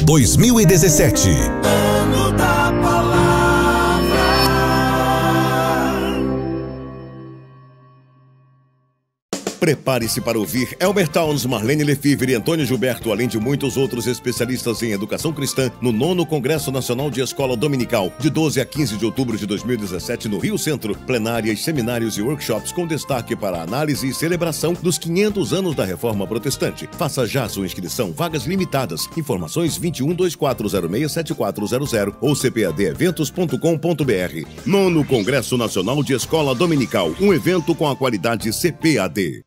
2017. Ano da Palavra. Prepare-se para ouvir Elber Towns, Marlene Lefevre e Antônio Gilberto, além de muitos outros especialistas em educação cristã, no 9º Congresso Nacional de Escola Dominical, de 12 a 15 de outubro de 2017, no Rio Centro. Plenárias, seminários e workshops com destaque para a análise e celebração dos 500 anos da Reforma Protestante. Faça já sua inscrição, vagas limitadas. Informações 2124067400 ou cpadeventos.com.br. 9º Congresso Nacional de Escola Dominical, um evento com a qualidade CPAD.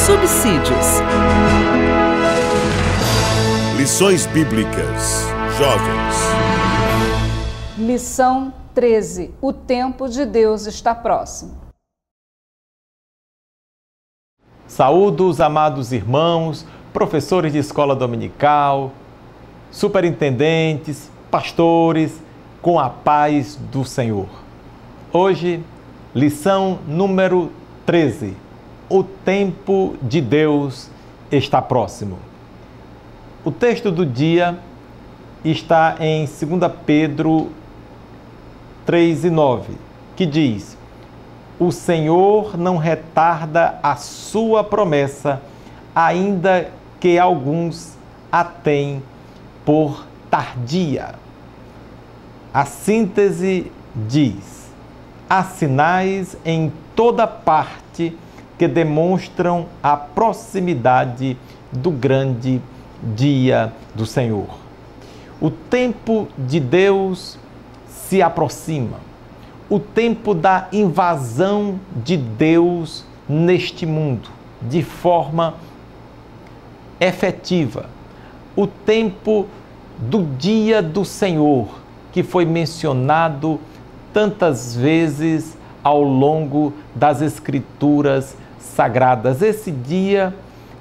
Subsídios. Lições Bíblicas. Jovens. Lição 13. O tempo de Deus está próximo. Saúdo os amados irmãos, professores de escola dominical, superintendentes, pastores, com a paz do Senhor. Hoje, lição número 13. O tempo de Deus está próximo. O texto do dia está em 2 Pedro 3:9, que diz: O Senhor não retarda a sua promessa, ainda que alguns a têm por tardia. A síntese diz: há sinais em toda parte que demonstram a proximidade do grande dia do Senhor. O tempo de Deus se aproxima. O tempo da invasão de Deus neste mundo, de forma efetiva. O tempo do dia do Senhor, que foi mencionado tantas vezes ao longo das Escrituras Sagradas. Esse dia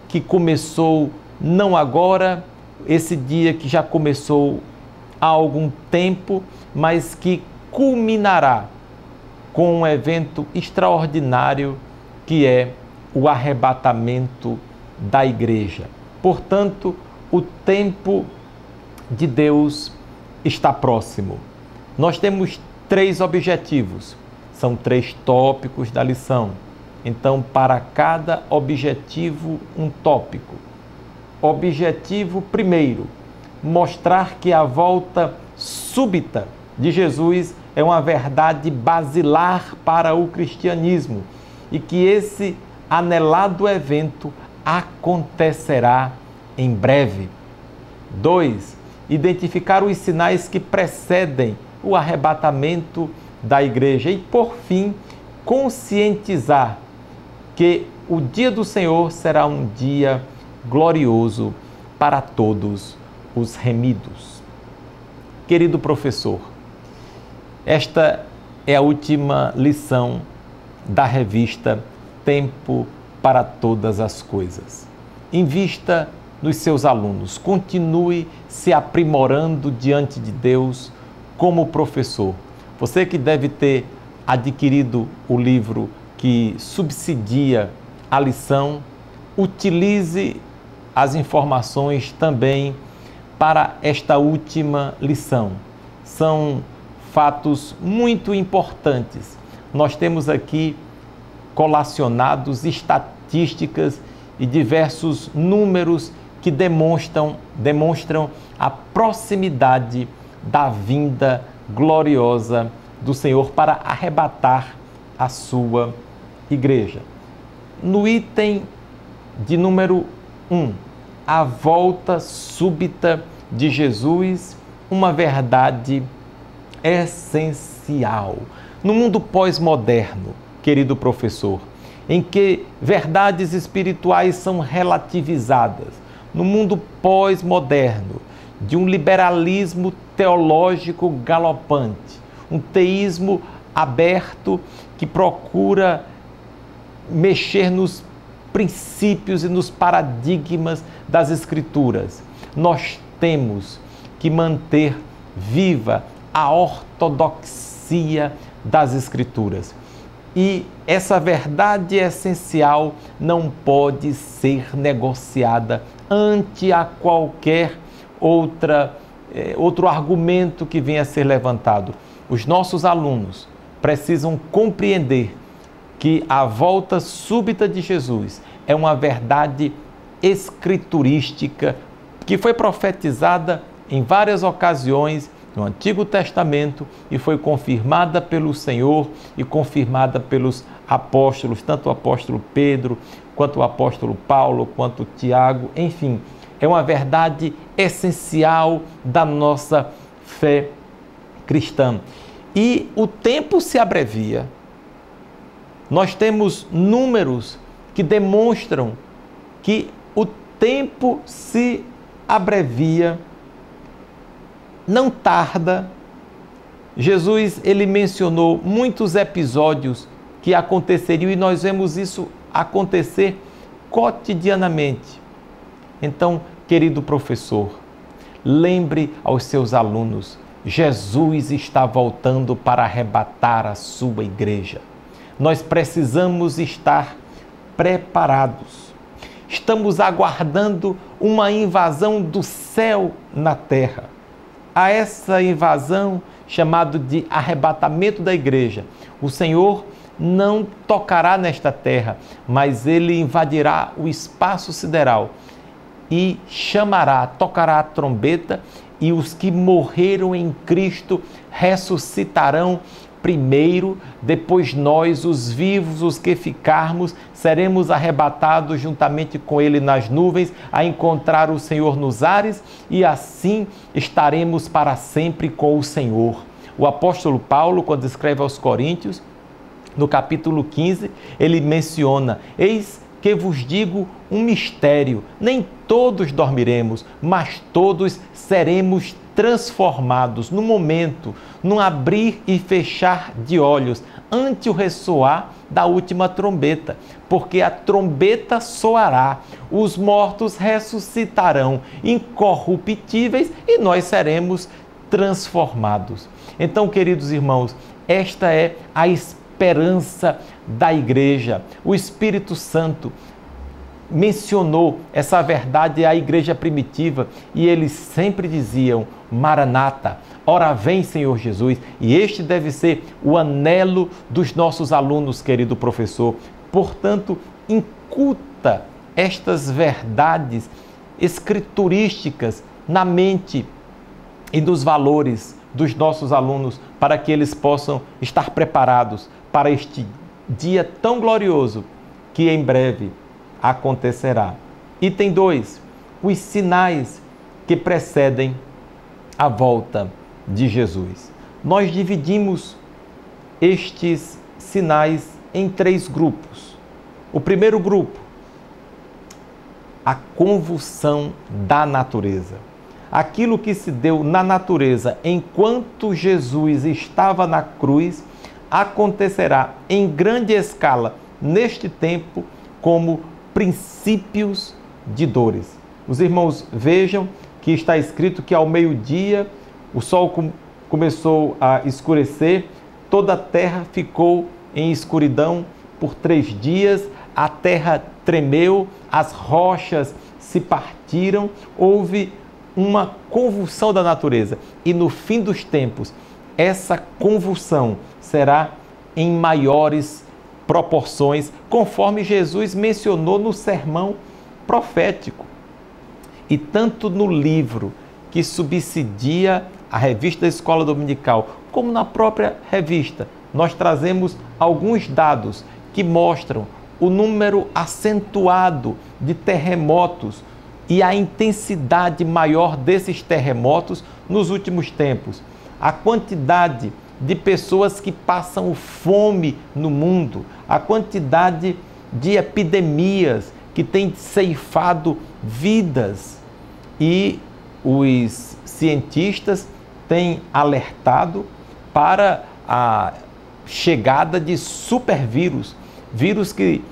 que começou não agora, esse dia que já começou há algum tempo, mas que culminará com um evento extraordinário que é o arrebatamento da igreja. Portanto, o tempo de Deus está próximo. Nós temos 3 objetivos, são 3 tópicos da lição. Então, para cada objetivo, um tópico. Objetivo primeiro, mostrar que a volta súbita de Jesus é uma verdade basilar para o cristianismo e que esse anelado evento acontecerá em breve. 2. Identificar os sinais que precedem o arrebatamento da igreja. E, por fim, conscientizar que o dia do Senhor será um dia glorioso para todos os remidos. Querido professor, esta é a última lição da revista Tempo para Todas as Coisas. Invista nos seus alunos, continue se aprimorando diante de Deus como professor. Você que deve ter adquirido o livro que subsidia a lição, utilize as informações também para esta última lição. São fatos muito importantes. Nós temos aqui colacionados estatísticas e diversos números que demonstram a proximidade da vinda gloriosa do Senhor para arrebatar a sua igreja. No item de número 1, a volta súbita de Jesus, uma verdade essencial. No mundo pós-moderno, querido professor, em que verdades espirituais são relativizadas, no mundo pós-moderno, de um liberalismo teológico galopante, um teísmo aberto que procura mexer nos princípios e nos paradigmas das Escrituras. Nós temos que manter viva a ortodoxia das Escrituras. E essa verdade essencial não pode ser negociada ante a qualquer outro argumento que venha a ser levantado. Os nossos alunos precisam compreender que a volta súbita de Jesus é uma verdade escriturística que foi profetizada em várias ocasiões no Antigo Testamento e foi confirmada pelo Senhor e confirmada pelos apóstolos, tanto o apóstolo Pedro, quanto o apóstolo Paulo, quanto Tiago, enfim, é uma verdade essencial da nossa fé cristã. E o tempo se abrevia. Nós temos números que demonstram que o tempo se abrevia, não tarda. Jesus, ele mencionou muitos episódios que aconteceriam e nós vemos isso acontecer cotidianamente. Então, querido professor, lembre aos seus alunos, Jesus está voltando para arrebatar a sua igreja. Nós precisamos estar preparados. Estamos aguardando uma invasão do céu na terra. A essa invasão, chamado de arrebatamento da igreja, o Senhor não tocará nesta terra, mas ele invadirá o espaço sideral e tocará a trombeta, e os que morreram em Cristo ressuscitarão primeiro, depois nós, os vivos, os que ficarmos, seremos arrebatados juntamente com ele nas nuvens, a encontrar o Senhor nos ares, e assim estaremos para sempre com o Senhor. O apóstolo Paulo, quando escreve aos Coríntios, no capítulo 15, ele menciona: eis que vos digo um mistério, nem todos dormiremos, mas todos seremos transformados no momento, num abrir e fechar de olhos, ante o ressoar da última trombeta, porque a trombeta soará, os mortos ressuscitarão incorruptíveis e nós seremos transformados. Então, queridos irmãos, esta é a esperança da igreja. O Espírito Santo mencionou essa verdade à igreja primitiva e eles sempre diziam: Maranata, ora vem, Senhor Jesus. E este deve ser o anelo dos nossos alunos, querido professor. Portanto, incuta estas verdades escriturísticas na mente e nos valores dos nossos alunos, para que eles possam estar preparados para este dia tão glorioso que em breve acontecerá. Item 2, os sinais que precedem a volta de Jesus. Nós dividimos estes sinais em 3 grupos. O primeiro grupo, a convulsão da natureza. Aquilo que se deu na natureza enquanto Jesus estava na cruz, acontecerá em grande escala neste tempo como princípios de dores. Os irmãos vejam que está escrito que ao meio-dia o sol começou a escurecer, toda a terra ficou em escuridão por 3 dias, a terra tremeu, as rochas se partiram, houve uma convulsão da natureza. E no fim dos tempos, essa convulsão será em maiores proporções, conforme Jesus mencionou no sermão profético. E tanto no livro que subsidia a revista da Escola Dominical, como na própria revista, nós trazemos alguns dados que mostram o número acentuado de terremotos e a intensidade maior desses terremotos nos últimos tempos. A quantidade de pessoas que passam fome no mundo, a quantidade de epidemias que tem ceifado vidas. E os cientistas têm alertado para a chegada de supervírus, vírus que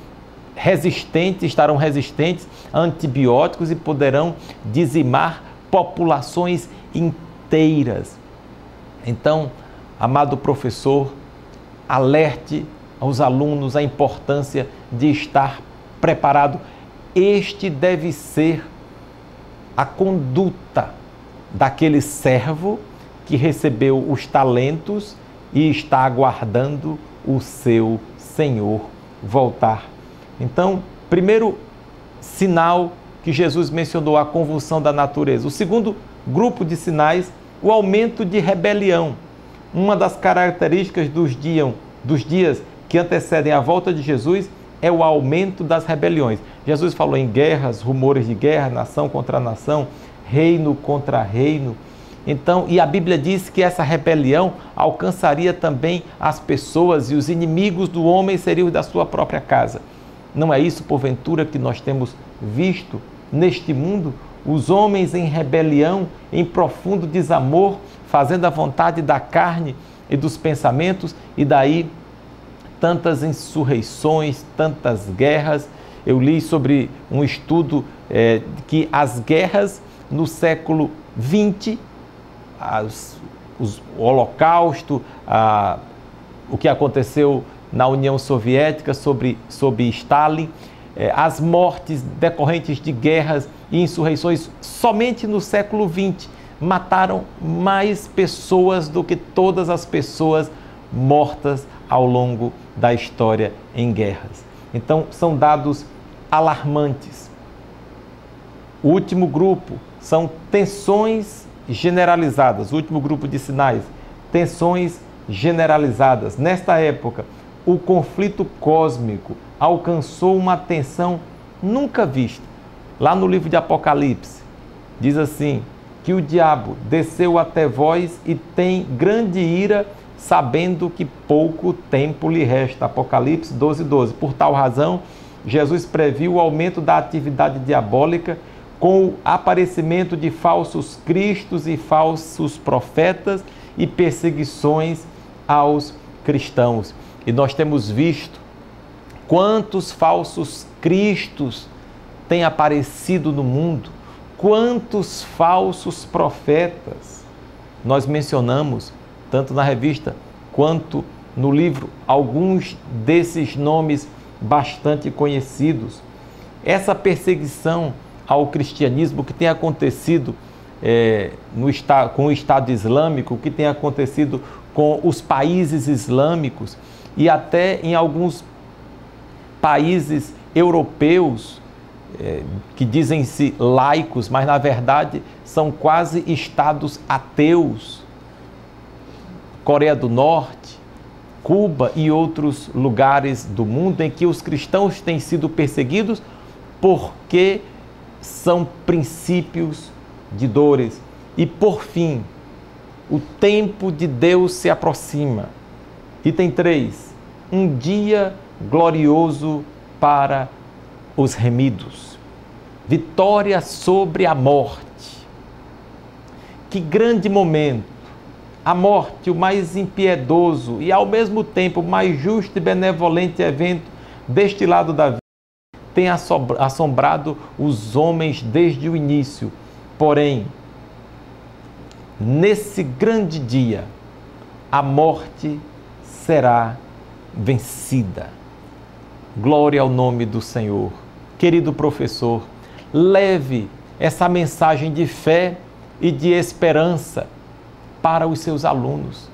estarão resistentes a antibióticos e poderão dizimar populações inteiras. Então, amado professor, alerte aos alunos a importância de estar preparado. Este deve ser a conduta daquele servo que recebeu os talentos e está aguardando o seu Senhor voltar. Então, primeiro sinal que Jesus mencionou, a convulsão da natureza. O segundo grupo de sinais, o aumento de rebelião. Uma das características dos dias que antecedem a volta de Jesus é o aumento das rebeliões. Jesus falou em guerras, rumores de guerra, nação contra nação, reino contra reino. Então, e a Bíblia diz que essa rebelião alcançaria também as pessoas e os inimigos do homem seriam da sua própria casa. Não é isso, porventura, que nós temos visto neste mundo? Os homens em rebelião, em profundo desamor, fazendo a vontade da carne e dos pensamentos, e daí tantas insurreições, tantas guerras. Eu li sobre um estudo que as guerras no século XX, o Holocausto, o que aconteceu na União Soviética sob Stalin, as mortes decorrentes de guerras e insurreições, somente no século XX mataram mais pessoas do que todas as pessoas mortas ao longo da história em guerras. Então, são dados alarmantes. O último grupo são tensões generalizadas. O último grupo de sinais, tensões generalizadas. Nesta época, o conflito cósmico alcançou uma tensão nunca vista. Lá no livro de Apocalipse, diz assim, que o diabo desceu até vós e tem grande ira, sabendo que pouco tempo lhe resta. Apocalipse 12:12. Por tal razão, Jesus previu o aumento da atividade diabólica com o aparecimento de falsos cristos e falsos profetas e perseguições aos cristãos. E nós temos visto quantos falsos cristos têm aparecido no mundo, quantos falsos profetas. Nós mencionamos, tanto na revista quanto no livro, alguns desses nomes bastante conhecidos. Essa perseguição ao cristianismo que tem acontecido com o Estado Islâmico, que tem acontecido com os países islâmicos e até em alguns países europeus que dizem-se laicos, mas na verdade são quase estados ateus. Coreia do Norte, Cuba e outros lugares do mundo em que os cristãos têm sido perseguidos porque são princípios de dores. E por fim, o tempo de Deus se aproxima. Item 3, um dia glorioso para os remidos. Vitória sobre a morte. Que grande momento! A morte, o mais impiedoso e ao mesmo tempo mais justo e benevolente evento deste lado da vida, tem assombrado os homens desde o início. Porém, nesse grande dia, a morte será vencida. Glória ao nome do Senhor. Querido professor, leve essa mensagem de fé e de esperança para os seus alunos.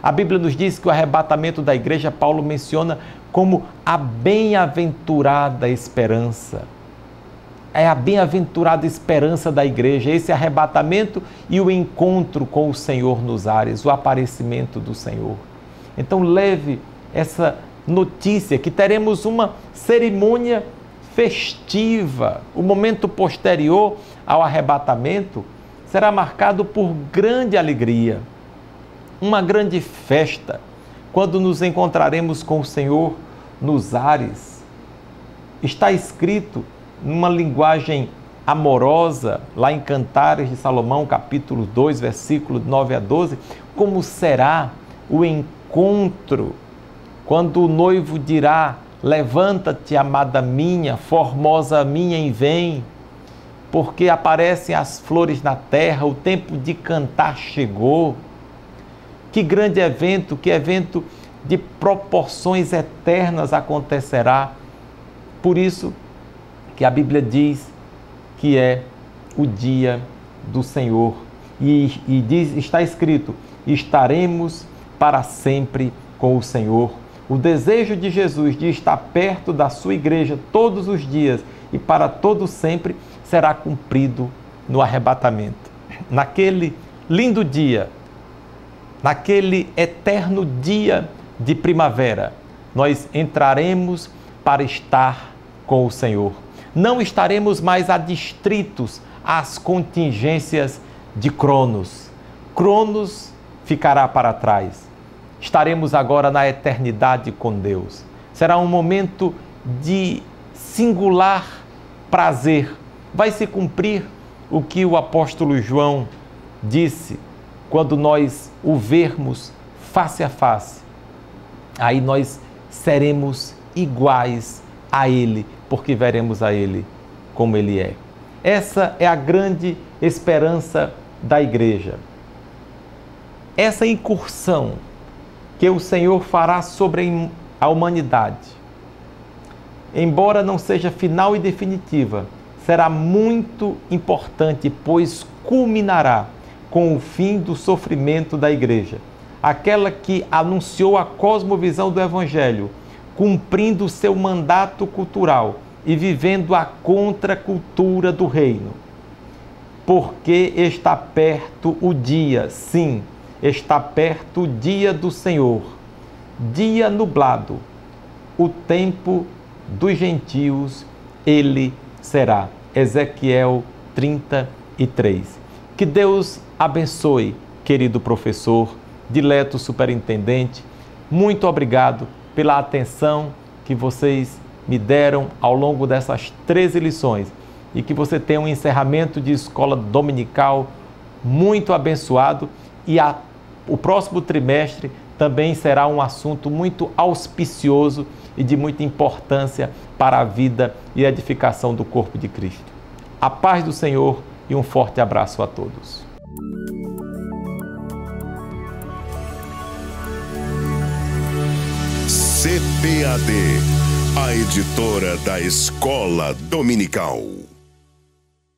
A Bíblia nos diz que o arrebatamento da igreja, Paulo menciona como a bem-aventurada esperança. É a bem-aventurada esperança da igreja, esse arrebatamento e o encontro com o Senhor nos ares, o aparecimento do Senhor. Então leve essa notícia que teremos uma cerimônia festiva. O momento posterior ao arrebatamento será marcado por grande alegria, uma grande festa, quando nos encontraremos com o Senhor nos ares. Está escrito numa linguagem amorosa, lá em Cantares de Salomão, capítulo 2, versículo 9 a 12, como será o encontro quando o noivo dirá: levanta-te, amada minha, formosa minha, e vem, porque aparecem as flores na terra, o tempo de cantar chegou. Que grande evento, que evento de proporções eternas acontecerá. Por isso que a Bíblia diz que é o dia do Senhor. E está escrito: estaremos para sempre com o Senhor. O desejo de Jesus de estar perto da sua igreja todos os dias e para todo sempre será cumprido no arrebatamento. Naquele lindo dia, naquele eterno dia de primavera, nós entraremos para estar com o Senhor. Não estaremos mais adstritos às contingências de Cronos. Cronos ficará para trás. Estaremos agora na eternidade com Deus. Será um momento de singular prazer. Vai se cumprir o que o apóstolo João disse quando nós o vermos face a face. Aí nós seremos iguais a Ele, porque veremos a Ele como Ele é. Essa é a grande esperança da igreja. Essa incursão que o Senhor fará sobre a humanidade, embora não seja final e definitiva, será muito importante, pois culminará com o fim do sofrimento da igreja, aquela que anunciou a cosmovisão do Evangelho, cumprindo seu mandato cultural e vivendo a contracultura do reino. Porque está perto o dia, sim, está perto o dia do Senhor, dia nublado, o tempo dos gentios, ele será. Ezequiel 33. Que Deus abençoe, querido professor, dileto superintendente. Muito obrigado pela atenção que vocês me deram ao longo dessas 13 lições e que você tenha um encerramento de escola dominical muito abençoado e o próximo trimestre também será um assunto muito auspicioso e de muita importância para a vida e edificação do corpo de Cristo. A paz do Senhor e um forte abraço a todos. CPAD, a editora da Escola Dominical.